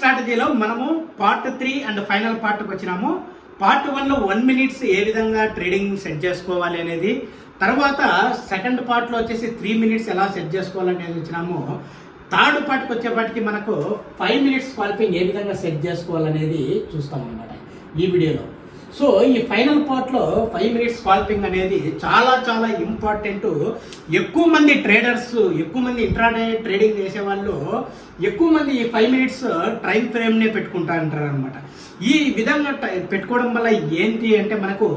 స్ట్రాటజీలో మనము part 3 and final పార్ట్కి వచ్చినాము. పార్ట్ 1లో 1 మినిట్స్ ఏ విధంగా ట్రేడింగ్ సెట్ చేసుకోవాలి అనేది, తర్వాత సెకండ్ పార్ట్లో వచ్చేసి 3 మినిట్స్ ఎలా సెట్ చేసుకోవాలనేది వచ్చినాము. థర్డ్ పార్ట్కి వచ్చేపాటికి మనకు 5 మినిట్స్ స్కాల్పింగ్ ఏ విధంగా సెట్ చేసుకోవాలనేది చూస్తాం అన్నమాట ఈ వీడియోలో. సో ఈ ఫైనల్ పార్ట్లో 5 మినిట్స్ స్కాల్పింగ్ అనేది చాలా చాలా ఇంపార్టెంట్. ఎక్కువ మంది ట్రేడర్స్, ఎక్కువ మంది ఇంట్రాడే ట్రేడింగ్ చేసేవాళ్ళు ఎక్కువ మంది ఈ 5 మినిట్స్ టైం ఫ్రేమ్నే పెట్టుకుంటా అంటారు అనమాట. ఈ విధంగా పెట్టుకోవడం వల్ల ఏంటి అంటే మనకు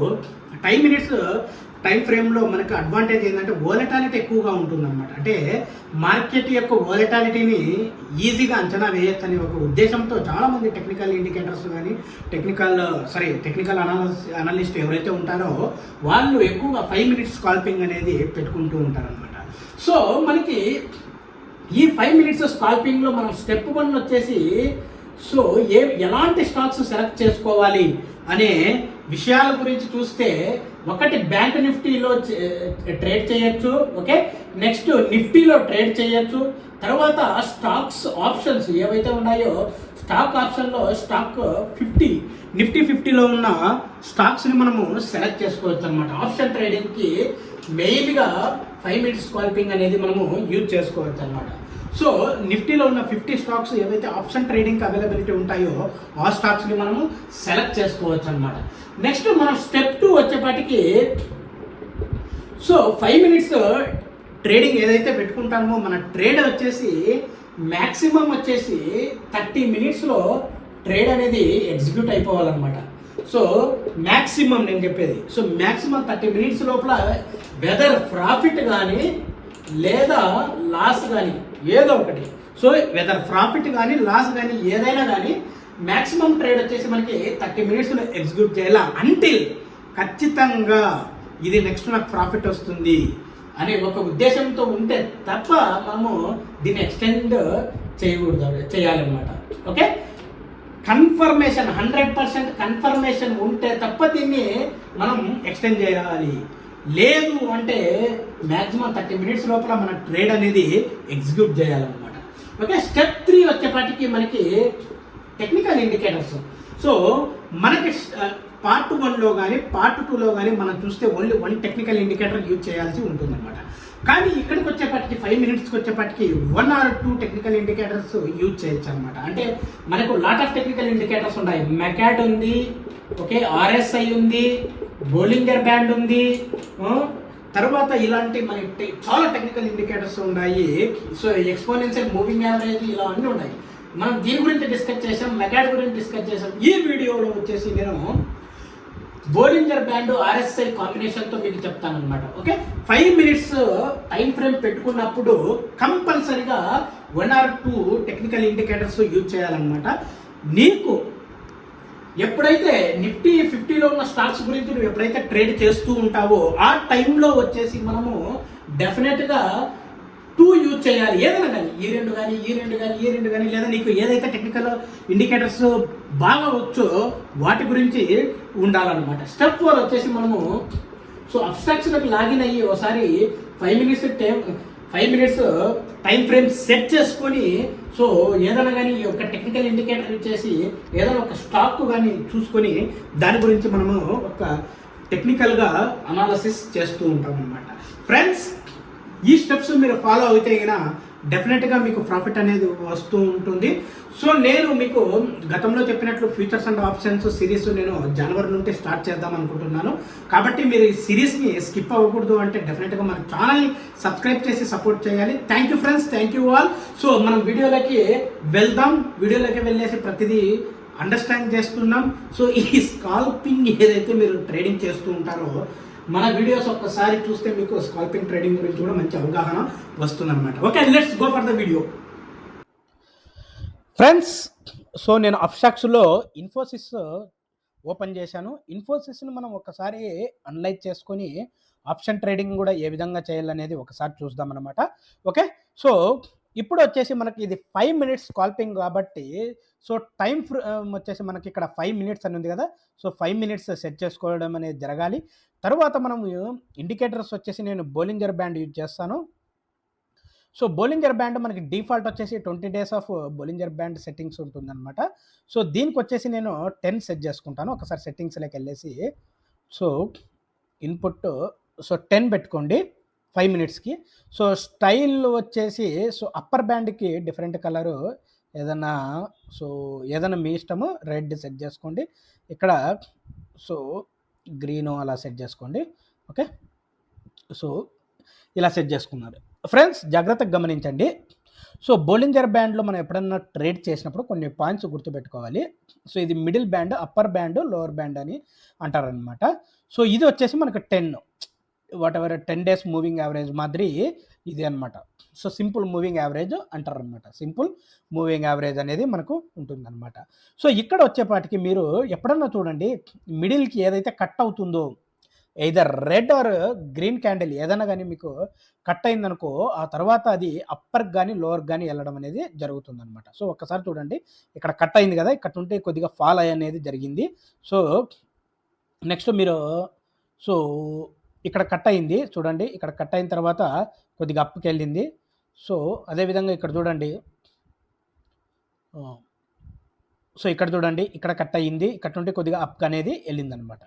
5 మినిట్స్ టైం ఫ్రేమ్లో మనకు అడ్వాంటేజ్ ఏంటంటే వోలటాలిటీ ఎక్కువగా ఉంటుందన్నమాట. అంటే మార్కెట్ యొక్క వోలటాలిటీని ఈజీగా అంచనా వేయొచ్చని ఒక ఉద్దేశంతో చాలామంది టెక్నికల్ ఇండికేటర్స్ కానీ టెక్నికల్ అనలిస్ట్ ఎవరైతే ఉంటారో వాళ్ళు ఎక్కువగా 5 మినిట్స్ స్కాల్పింగ్ అనేది పెట్టుకుంటూ ఉంటారనమాట. సో మనకి ఈ 5 మినిట్స్ స్కాల్పింగ్లో మనం స్టెప్ 1 వచ్చేసి సో ఎలాంటి స్టాక్స్ సెలెక్ట్ చేసుకోవాలి అనే విషయాల గురించి చూస్తే, ఒకటి బ్యాంక్ నిఫ్టీలో ట్రేడ్ చేయొచ్చు, ఓకే, నెక్స్ట్ నిఫ్టీలో ట్రేడ్ చేయొచ్చు. తర్వాత స్టాక్స్ ఆప్షన్స్ ఏవైతే ఉన్నాయో స్టాక్ ఆప్షన్లో స్టాక్ 50 నిఫ్టీ 50లో ఉన్న స్టాక్స్ని మనము సెలెక్ట్ చేసుకోవచ్చు అనమాట. ఆప్షన్ ట్రేడింగ్కి మెయిన్గా 5 మినిట్స్ స్కాల్పింగ్ అనేది మనము యూజ్ చేసుకోవచ్చు అనమాట. సో నిఫ్టీలో ఉన్న 50 స్టాక్స్ ఏవైతే ఆప్షన్ ట్రేడింగ్కి అవైలబిలిటీ ఉంటాయో ఆ స్టాక్స్ని మనము సెలెక్ట్ చేసుకోవచ్చు అనమాట. నెక్స్ట్ మనం స్టెప్ 2 వచ్చేపాటికి సో 5 మినిట్స్ ట్రేడింగ్ ఏదైతే పెట్టుకుంటామో మన ట్రేడ్ వచ్చేసి మ్యాక్సిమం వచ్చేసి 30 మినిట్స్లో ట్రేడ్ అనేది ఎగ్జిక్యూట్ అయిపోవాలన్నమాట. సో మ్యాక్సిమం నేను చెప్పేది, సో మ్యాక్సిమం 30 మినిట్స్ లోపల వెదర్ ప్రాఫిట్ కానీ లేదా లాస్ కానీ ఏదో ఒకటి, సో వెదర్ ప్రాఫిట్ కానీ లాస్ కానీ ఏదైనా కానీ మ్యాక్సిమం ట్రేడ్ వచ్చేసి మనకి 30 మినిట్స్లో ఎగ్జిక్యూట్ చేయాలా, అంటిల్ ఖచ్చితంగా ఇది నెక్స్ట్ నాకు ప్రాఫిట్ వస్తుంది అనే ఒక ఉద్దేశంతో ఉంటే తప్ప మనము దీన్ని ఎక్స్టెండ్ చేయాలన్నమాట. ఓకే, కన్ఫర్మేషన్ 100% కన్ఫర్మేషన్ ఉంటే తప్ప దీన్ని మనం ఎక్స్టెండ్ చేయాలి. లేదు అంటే మ్యాక్సిమం 30 మినిట్స్ లోపల మన ట్రేడ్ అనేది ఎగ్జిక్యూట్ చేయాలన్నమాట. ఓకే, స్టెప్ 3 వచ్చేపాటికి మనకి టెక్నికల్ ఇండికేటర్స్. సో మనకి పార్ట్ 1లో కానీ పార్ట్ 2లో కానీ మనం చూస్తే ఓన్లీ 1 టెక్నికల్ ఇండికేటర్ యూజ్ చేయాల్సి ఉంటుందన్నమాట. కానీ ఇక్కడికి వచ్చేపాటికి 5 మినిట్స్కి వచ్చేపాటికి 1 or 2 టెక్నికల్ ఇండికేటర్స్ యూజ్ చేయొచ్చు అనమాట. అంటే మనకు లాట్ ఆఫ్ టెక్నికల్ ఇండికేటర్స్ ఉన్నాయి. మెకాట్ ఉంది, ఓకే, ఆర్ఎస్ఐ ఉంది, బోలింగర్ బ్యాండ్ ఉంది, తర్వాత ఇలాంటి మనకి చాలా టెక్నికల్ ఇండికేటర్స్ ఉన్నాయి. సో ఎక్స్పోనెన్షియల్ మూవింగ్ యావరేజ్ ఇలా అన్నీ ఉన్నాయి. మనం దీని గురించి డిస్కస్ చేసాం, మెకాట్ గురించి డిస్కస్ చేసాం. ఈ వీడియోలో వచ్చేసి నేను బోలింగర్ బ్యాండ్ ఆర్ఎస్ఐ కాంబినేషన్తో మీకు చెప్తాను అనమాట. ఓకే, 5 మినిట్స్ టైం ఫ్రేమ్ పెట్టుకున్నప్పుడు కంపల్సరీగా 1 or 2 టెక్నికల్ ఇండికేటర్స్ యూజ్ చేయాలన్నమాట. నీకు ఎప్పుడైతే నిఫ్టీ 50లో ఉన్న స్టాక్స్ గురించి నువ్వు ఎప్పుడైతే ట్రేడ్ చేస్తూ ఉంటావో ఆ టైంలో వచ్చేసి మనము డెఫినెట్గా 2 యూజ్ చేయాలి. ఏదైనా కానీ ఈ రెండు కానీ లేదా నీకు ఏదైతే టెక్నికల్ ఇండికేటర్స్ బాగా వచ్చో వాటి గురించి ఉండాలన్నమాట. స్టెప్ 4 వచ్చేసి మనము సో అబ్స్ట్రాక్షన్కి లాగిన్ అయ్యి ఒకసారి 5 మినిట్స్ టైం ఫ్రేమ్ సెట్ చేసుకొని సో ఏదైనా కానీ ఒక టెక్నికల్ ఇండికేటర్ ఇచ్చేసి ఏదైనా ఒక స్టాక్ కానీ చూసుకొని దాని గురించి మనము ఒక టెక్నికల్గా అనాలసిస్ చేస్తూ ఉంటాం అన్నమాట. ఫ్రెండ్స్, ఈ స్టెప్స్ మీరు ఫాలో అయితే కనుక డెఫినెట్గా మీకు ప్రాఫిట్ అనేది వస్తూ ఉంటుంది. సో నేను మీకు గతంలో చెప్పినట్లు ఫ్యూచర్స్ అండ్ ఆప్షన్స్ సిరీస్ నేను జనవరి నుండి స్టార్ట్ చేద్దాం అనుకుంటున్నాను. కాబట్టి మీరు ఈ సిరీస్ని స్కిప్ అవ్వకూడదు అంటే డెఫినెట్గా మన ఛానల్ని సబ్స్క్రైబ్ చేసి సపోర్ట్ చేయాలి. Thank you friends, thank you all. So మనం వీడియోలోకి వెళ్దాం. వీడియోలోకి వెళ్ళేసి ప్రతిదీ అండర్స్టాండ్ చేస్తున్నాం. సో ఈ స్కాల్పింగ్ ఏదైతే మీరు ట్రేడింగ్ చేస్తూ ఉంటారో మన వీడియోస్ ఒక్కసారి చూస్తే మీకు స్కాల్పింగ్ ట్రేడింగ్ గురించి కూడా మంచి అవగాహన వస్తుందన్నమాట. Okay, let's go for the video. Friends, so నేను అప్స్టాక్స్లో ఇన్ఫోసిస్ ఓపెన్ చేశాను. ఇన్ఫోసిస్ని మనం ఒకసారి అనలైజ్ చేసుకొని ఆప్షన్ ట్రేడింగ్ కూడా ఏ విధంగా చేయాలనేది ఒకసారి చూద్దామన్నమాట. ఓకే, సో ఇప్పుడు వచ్చేసి మనకి ఇది 5 మినిట్స్ స్కాల్పింగ్ కాబట్టి సో టైం వచ్చేసి మనకి ఇక్కడ 5 మినిట్స్ అని ఉంది కదా. సో 5 మినిట్స్ సెట్ చేసుకోవడం అనేది జరగాలి. తర్వాత మనం ఇండికేటర్స్ వచ్చేసి నేను బోలింగర్ బ్యాండ్ యూజ్ చేస్తాను. సో బోలింజర్ బ్యాండ్ మనకి డిఫాల్ట్ వచ్చేసి 20 days of Bollinger band settings ఉంటుందన్నమాట. సో దీనికి వచ్చేసి నేను 10 సెట్ చేసుకుంటాను. ఒకసారి సెట్టింగ్స్లోకి వెళ్ళేసి సో ఇన్పుట్ సో 10 పెట్టుకోండి 5 మినిట్స్కి. సో స్టైల్ వచ్చేసి సో అప్పర్ బ్యాండ్కి డిఫరెంట్ కలరు ఏదన్నా సో ఏదైనా మీ ఇష్టము, రెడ్ సెట్ చేసుకోండి. ఇక్కడ సో గ్రీను అలా సెట్ చేసుకోండి. ఓకే, సో ఇలా సెట్ చేసుకున్నారు. ఫ్రెండ్స్ జాగ్రత్తగా గమనించండి. సో బోలింజర్ బ్యాండ్లో మనం ఎప్పుడన్నా ట్రేడ్ చేసినప్పుడు కొన్ని పాయింట్స్ గుర్తుపెట్టుకోవాలి. సో ఇది middle band, upper band, lower band అని అంటారనమాట. సో ఇది వచ్చేసి మనకు 10 what ever 10 days moving average మాదిరి ఇది అనమాట. సో సింపుల్ మూవింగ్ యావరేజ్ అంటారనమాట. సింపుల్ మూవింగ్ యావరేజ్ అనేది మనకు ఉంటుందన్నమాట. సో ఇక్కడ వచ్చేపాటికి మీరు ఎప్పుడన్నా చూడండి, మిడిల్కి ఏదైతే కట్ అవుతుందో either red or green candle ఏదైనా కానీ మీకు కట్ అయిందనుకో, ఆ తర్వాత అది అప్పర్కి కానీ లోవర్కి కానీ వెళ్ళడం అనేది జరుగుతుందన్నమాట. సో ఒక్కసారి చూడండి, ఇక్కడ కట్ అయింది కదా, ఇక్కడ ఉంటే కొద్దిగా ఫాల్ అనేది జరిగింది. సో నెక్స్ట్ మీరు సో ఇక్కడ కట్ అయింది చూడండి, ఇక్కడ కట్ అయిన తర్వాత కొద్దిగా అప్కి వెళ్ళింది. సో అదేవిధంగా ఇక్కడ చూడండి, సో ఇక్కడ చూడండి, ఇక్కడ కట్ అయ్యింది, ఇక్కడ నుండి కొద్దిగా అప్ అనేది వెళ్ళిందనమాట.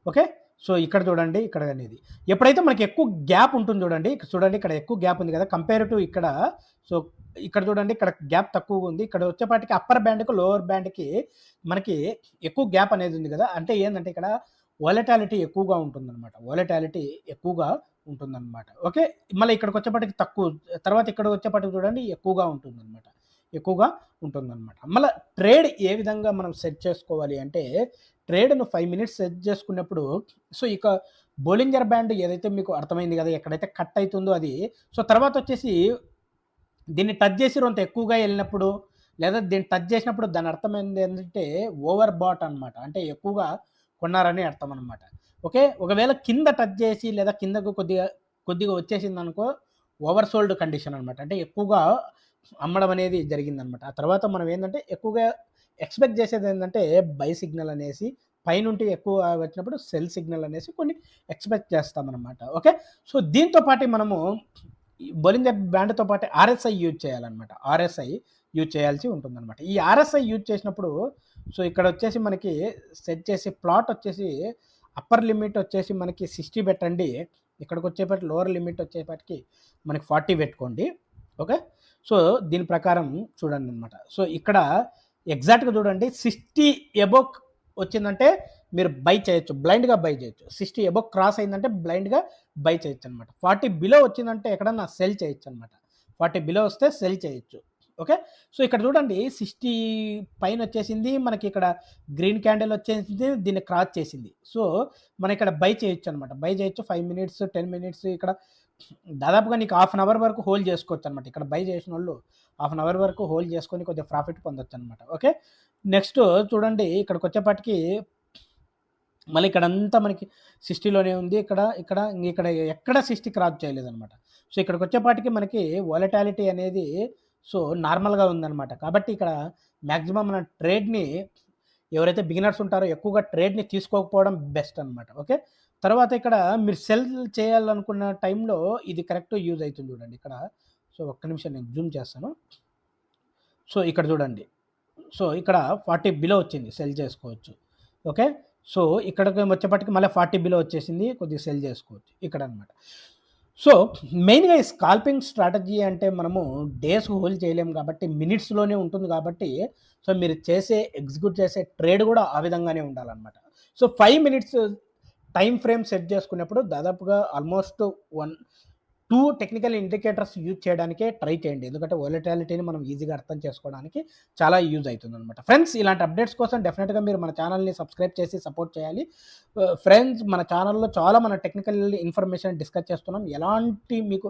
ఓకే, సో ఇక్కడ చూడండి, ఇక్కడ అనేది ఎప్పుడైతే మనకి ఎక్కువ గ్యాప్ ఉంటుంది చూడండి, చూడండి ఇక్కడ ఎక్కువ గ్యాప్ ఉంది కదా కంపేర్ టు ఇక్కడ. సో ఇక్కడ చూడండి, ఇక్కడ గ్యాప్ తక్కువగా ఉంది. ఇక్కడ వచ్చేపాటికి అప్పర్ బ్యాండ్కి లోవర్ బ్యాండ్కి మనకి ఎక్కువ గ్యాప్ అనేది ఉంది కదా, అంటే ఏంటంటే ఇక్కడ వాలటాలిటీ ఎక్కువగా ఉంటుందన్నమాట. వాలటాలిటీ ఎక్కువగా ఉంటుందన్నమాట. ఓకే, మళ్ళీ ఇక్కడికి వచ్చేపాటికి తక్కువ, తర్వాత ఇక్కడ వచ్చేపాటికి చూడండి ఎక్కువగా ఉంటుందన్నమాట, ఎక్కువగా ఉంటుందన్నమాట. మళ్ళీ ట్రేడ్ ఏ విధంగా మనం సెట్ చేసుకోవాలి అంటే, ట్రేడ్ను 5 మినిట్స్ సెట్ చేసుకున్నప్పుడు సో ఇక బోలింజర్ బ్యాండ్ ఏదైతే మీకు అర్థమైంది కదా, ఎక్కడైతే కట్ అవుతుందో అది. సో తర్వాత వచ్చేసి దీన్ని టచ్ చేసి రొంత ఎక్కువగా వెళ్ళినప్పుడు, లేదా దీన్ని టచ్ చేసినప్పుడు దాని అర్థం ఏంటంటే ఓవర్ బాట్ అనమాట, అంటే ఎక్కువగా కొన్నారని అర్థం అనమాట. ఓకే, ఒకవేళ కింద టచ్ చేసి లేదా కిందకు కొద్దిగా కొద్దిగా వచ్చేసింది అనుకో, ఓవర్ సోల్డ్ కండిషన్ అనమాట, అంటే ఎక్కువగా అమ్మడం అనేది జరిగిందనమాట. ఆ తర్వాత మనం ఏంటంటే ఎక్కువగా ఎక్స్పెక్ట్ చేసేది ఏంటంటే బై సిగ్నల్ అనేసి, పైనుండి ఎక్కువ వచ్చినప్పుడు సెల్ సిగ్నల్ అనేసి కొన్ని ఎక్స్పెక్ట్ చేస్తామన్నమాట. ఓకే, సో దీంతో పాటు మనము బోలింజర్ బ్యాండ్తో పాటు ఆర్ఎస్ఐ యూజ్ చేయాలన్నమాట. ఆర్ఎస్ఐ యూజ్ చేయాల్సి ఉంటుందన్నమాట. ఈ ఆర్ఎస్ఐ యూజ్ చేసినప్పుడు సో ఇక్కడ వచ్చేసి మనకి సెట్ చేసి ప్లాట్ వచ్చేసి అప్పర్ లిమిట్ వచ్చేసి మనకి 60 పెట్టండి, ఇక్కడికి వచ్చేపాటి లోవర్ లిమిట్ వచ్చేపాటికి మనకి 40 పెట్టుకోండి. ఓకే, సో దీని ప్రకారం చూడండి అనమాట. సో ఇక్కడ ఎగ్జాక్ట్గా చూడండి, 60 ఎబో వచ్చిందంటే మీరు బై చేయొచ్చు, బ్లైండ్గా బై చేయొచ్చు. 60 ఎబో క్రాస్ అయిందంటే బ్లైండ్గా బై చేయొచ్చు అనమాట. 40 బిలో వచ్చిందంటే ఎక్కడన్నా సెల్ చేయొచ్చు అనమాట. 40 బిలో వస్తే సెల్ చేయొచ్చు. ఓకే, సో ఇక్కడ చూడండి 60 పైన వచ్చేసింది మనకి, ఇక్కడ గ్రీన్ క్యాండిల్ వచ్చేసింది, దీన్ని క్రాస్ చేసింది. సో మనం ఇక్కడ బై చేయొచ్చు అనమాట, బై చేయొచ్చు 5 మినిట్స్ 10 మినిట్స్, ఇక్కడ దాదాపుగా నీకు హాఫ్ అన్ అవర్ వరకు హోల్డ్ చేసుకోవచ్చు అనమాట. ఇక్కడ బై చేసిన వాళ్ళు హాఫ్ అన్ అవర్ వరకు హోల్డ్ చేసుకొని కొద్దిగా ప్రాఫిట్ పొందొచ్చు అనమాట. ఓకే, నెక్స్ట్ చూడండి, ఇక్కడికి వచ్చేపాటికి మళ్ళీ ఇక్కడంతా మనకి 60లోనే ఉంది, ఇక్కడ ఇక్కడ ఇక్కడ ఎక్కడ 60 క్రాస్ చేయలేదన్నమాట. సో ఇక్కడికి వచ్చేపాటికి మనకి వాలటాలిటీ అనేది సో నార్మల్గా ఉందన్నమాట. కాబట్టి ఇక్కడ మ్యాక్సిమం మన ట్రేడ్ని ఎవరైతే బిగినర్స్ ఉంటారో ఎక్కువగా ట్రేడ్ని తీసుకోకపోవడం బెస్ట్ అనమాట. ఓకే, తర్వాత ఇక్కడ మీరు సెల్ చేయాలనుకున్న టైంలో ఇది కరెక్ట్ యూజ్ అవుతుంది చూడండి ఇక్కడ. సో ఒక్క నిమిషం నేను జూమ్ చేస్తాను. సో ఇక్కడ చూడండి, సో ఇక్కడ 40 బిలో వచ్చింది, సెల్ చేసుకోవచ్చు. ఓకే, సో ఇక్కడికి వచ్చేపటికి మళ్ళీ 40 బిలో వచ్చేసింది, కొద్దిగా సెల్ చేసుకోవచ్చు ఇక్కడ అనమాట. సో మెయిన్గా ఈ స్కాల్పింగ్ స్ట్రాటజీ అంటే మనము డేస్ హోల్డ్ చేయలేము కాబట్టి మినిట్స్లోనే ఉంటుంది కాబట్టి, సో మీరు ఎగ్జిక్యూట్ చేసే ట్రేడ్ కూడా ఆ విధంగానే ఉండాలన్నమాట. So 5 minutes time frame set చేసుకున్నప్పుడు దాదాపుగా ఆల్మోస్ట్ 2 టెక్నికల్ ఇండికేటర్స్ యూజ్ చేయడానికే ట్రై చేయండి, ఎందుకంటే వాలటాలిటీని మనం ఈజీగా అర్థం చేసుకోవడానికి చాలా యూజ్ అవుతుంది అనమాట. ఫ్రెండ్స్ ఇలాంటి అప్డేట్స్ కోసం డెఫినెట్గా మీరు మన ఛానల్ని సబ్స్క్రైబ్ చేసి సపోర్ట్ చేయాలి. ఫ్రెండ్స్ మన ఛానల్లో చాలా మన టెక్నికల్ ఇన్ఫర్మేషన్ డిస్కస్ చేస్తున్నాం. ఎలాంటి మీకు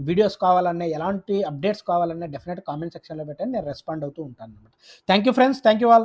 వీడియోస్ కావాలన్నా, ఎలాంటి అప్డేట్స్ కావాలన్నా డెఫినెట్ కామెంట్ సెక్షన్లో పెట్టండి, నేను రెస్పాండ్ అవుతూ ఉంటాను అనమాట. Thank you friends, thank you all.